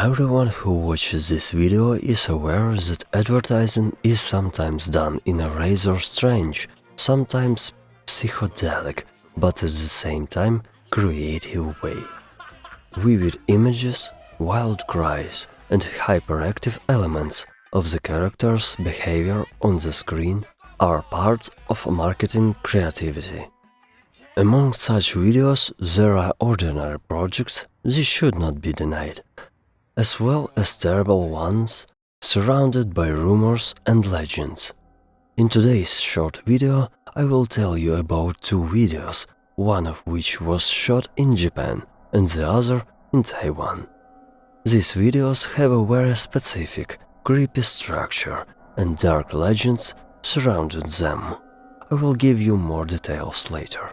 Everyone who watches this video is aware that advertising is sometimes done in a rather strange, sometimes psychedelic, but at the same time creative way. Vivid images, wild cries, and hyperactive elements of the character's behavior on the screen are part of marketing creativity. Among such videos there are ordinary projects, this should not be denied, as well as terrible ones surrounded by rumors and legends. In today's short video I will tell you about two videos, one of which was shot in Japan and the other in Taiwan. These videos have a very specific, creepy structure and dark legends surrounding them. I will give you more details later.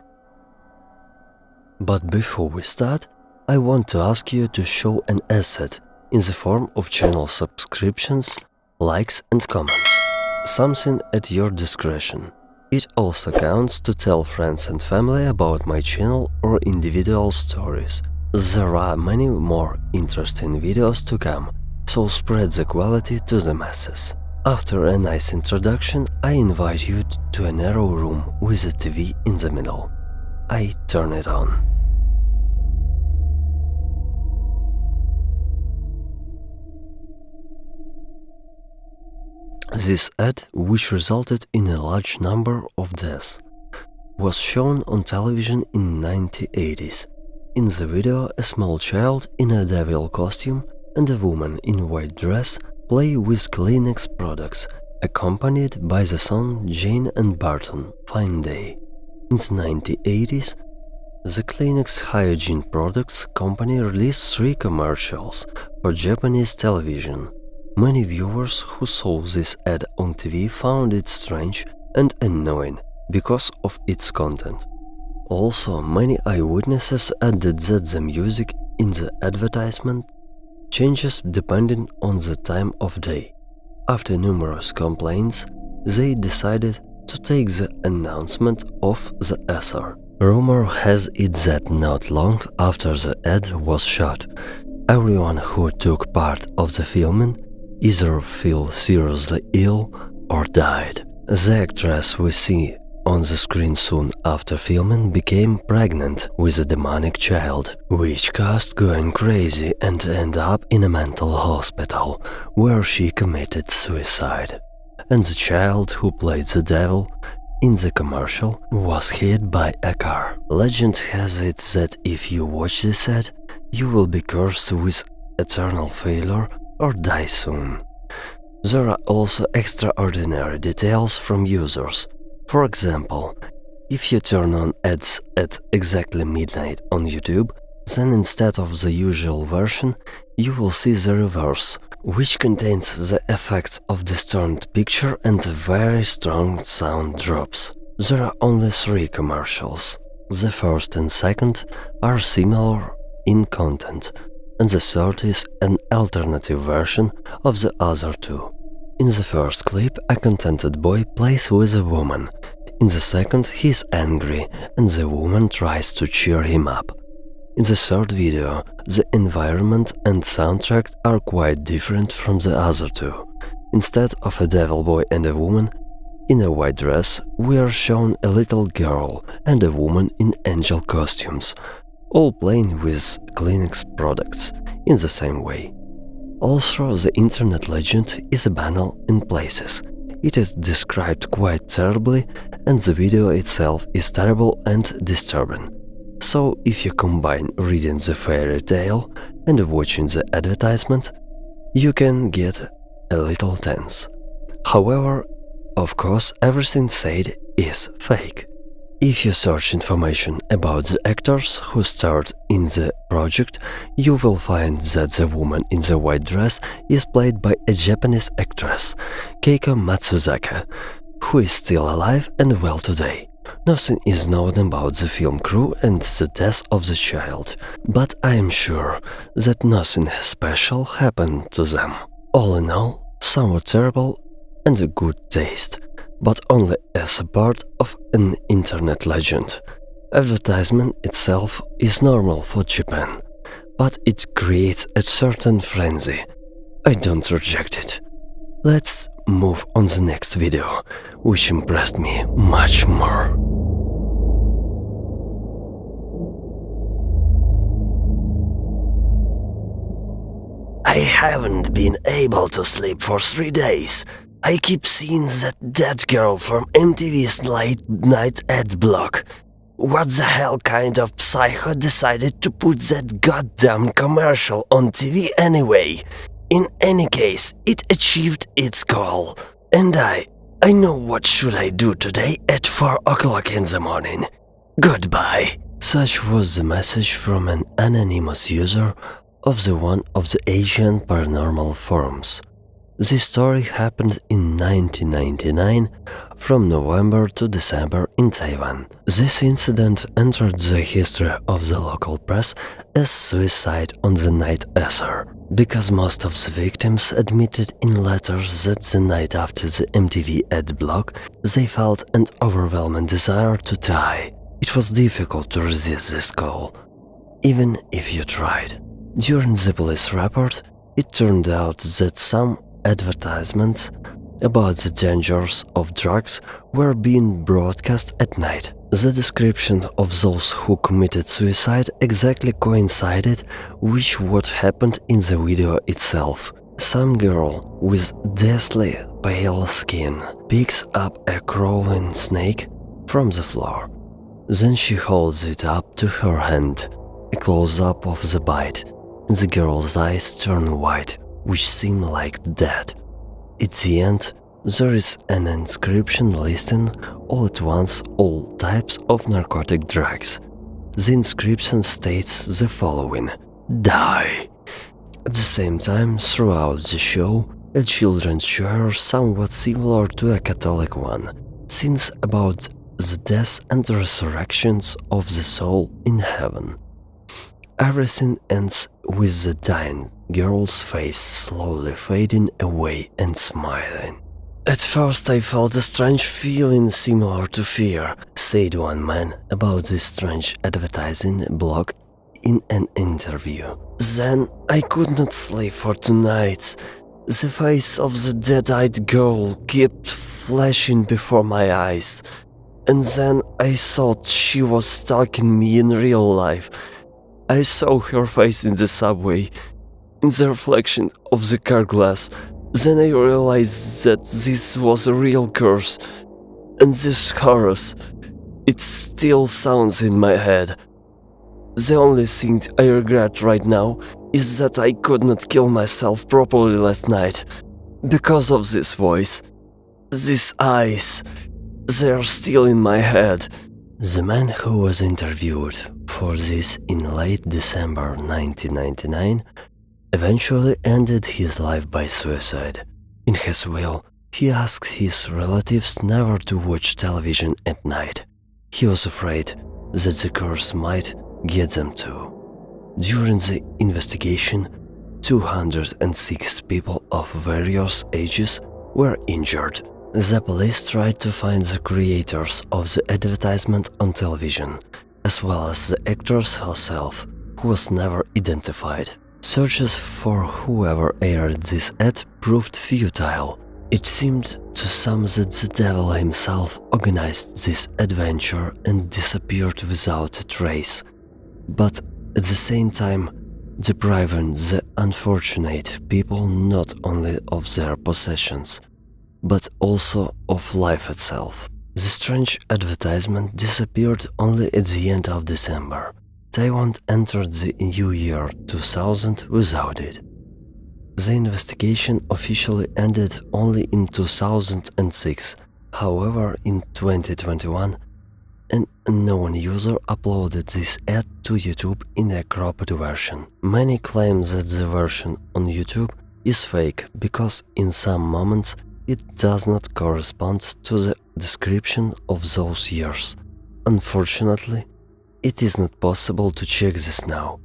But before we start, I want to ask you to show an asset in the form of channel subscriptions, likes and comments, something at your discretion. It also counts to tell friends and family about my channel or individual stories. There are many more interesting videos to come, so spread the quality to the masses. After a nice introduction, I invite you to a narrow room with a TV in the middle. I turn it on. This ad, which resulted in a large number of deaths, was shown on television in 1980s. In the video, a small child in a devil costume and a woman in a white dress play with Kleenex products, accompanied by the song Jane and Barton, Fine Day. In the 1980s, the Kleenex hygiene products company released 3 commercials for Japanese television. Many viewers who saw this ad on TV found it strange and annoying because of its content. Also, many eyewitnesses added that the music in the advertisement changes depending on the time of day. After numerous complaints, they decided to take the announcement off the SR. Rumor has it that not long after the ad was shot, everyone who took part of the filming either fell seriously ill or died. The actress we see on the screen soon after filming became pregnant with a demonic child, which caused going crazy and ended up in a mental hospital, where she committed suicide. And the child who played the devil in the commercial was hit by a car. Legend has it that if you watch this ad, you will be cursed with eternal failure or die soon. There are also extraordinary details from users. For example, if you turn on ads at exactly midnight on YouTube, then instead of the usual version, you will see the reverse, which contains the effects of distorted picture and very strong sound drops. There are only 3 commercials. The first and second are similar in content, and the third is an alternative version of the other 2. In the first clip, a contented boy plays with a woman. In the second, he is angry and the woman tries to cheer him up. In the third video, the environment and soundtrack are quite different from the other 2. Instead of a devil boy and a woman in a white dress, we are shown a little girl and a woman in angel costumes, all playing with Kleenex products in the same way. Also, the internet legend is banal in places. It is described quite terribly and the video itself is terrible and disturbing. So if you combine reading the fairy tale and watching the advertisement, you can get a little tense. However, of course, everything said is fake. If you search information about the actors who starred in the project, you will find that the woman in the white dress is played by a Japanese actress, Keiko Matsuzaka, who is still alive and well today. Nothing is known about the film crew and the death of the child, but I am sure that nothing special happened to them. All in all, somewhat terrible and a good taste, but only as a part of an internet legend. Advertisement itself is normal for Japan, but it creates a certain frenzy. I don't reject it. Let's move on the next video, which impressed me much more. I haven't been able to sleep for 3 days. I keep seeing that girl from MTV's late night ad block. What the hell kind of psycho decided to put that goddamn commercial on TV anyway? In any case, it achieved its goal. And I know what should I do today at 4 o'clock in the morning. Goodbye. Such was the message from an anonymous user of one of the Asian paranormal forums. This story happened in 1999 from November to December in Taiwan. This incident entered the history of the local press as suicide on the night Ether, because most of the victims admitted in letters that the night after the MTV ad block they felt an overwhelming desire to die. It was difficult to resist this call, even if you tried. During the police report, it turned out that some advertisements about the dangers of drugs were being broadcast at night. The description of those who committed suicide exactly coincided with what happened in the video itself. Some girl with deathly pale skin picks up a crawling snake from the floor. Then she holds it up to her hand. A close-up of the bite. The girl's eyes turn white, which seem like dead. At the end, there is an inscription listing all at once all types of narcotic drugs. The inscription states the following: "Die." At the same time, throughout the show, a children's show somewhat similar to a Catholic one, sings about the death and resurrections of the soul in heaven. Everything ends with the dying girl's face slowly fading away and smiling. "At first I felt a strange feeling similar to fear," said one man about this strange advertising block in an interview. "Then I could not sleep for 2 nights. The face of the dead-eyed girl kept flashing before my eyes. And then I thought she was stalking me in real life. I saw her face in the subway, in the reflection of the car glass. Then I realized that this was a real curse. And this chorus, it still sounds in my head. The only thing I regret right now is that I could not kill myself properly last night. Because of this voice. These eyes, they are still in my head." The man who was interviewed for this in late December 1999 eventually ended his life by suicide. In his will, he asked his relatives never to watch television at night. He was afraid that the curse might get them too. During the investigation, 206 people of various ages were injured. The police tried to find the creators of the advertisement on television, as well as the actress herself, who was never identified. Searches for whoever aired this ad proved futile. It seemed to some that the devil himself organized this adventure and disappeared without a trace, but at the same time depriving the unfortunate people not only of their possessions, but also of life itself. The strange advertisement disappeared only at the end of December. Taiwan entered the new year 2000 without it. The investigation officially ended only in 2006. However, in 2021, an unknown user uploaded this ad to YouTube in a cropped version. Many claim that the version on YouTube is fake because in some moments it does not correspond to the description of those years. Unfortunately, it is not possible to check this now.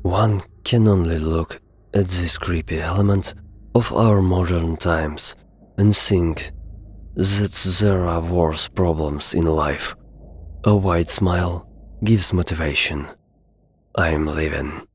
One can only look at this creepy element of our modern times and think that there are worse problems in life. A wide smile gives motivation. I am leaving.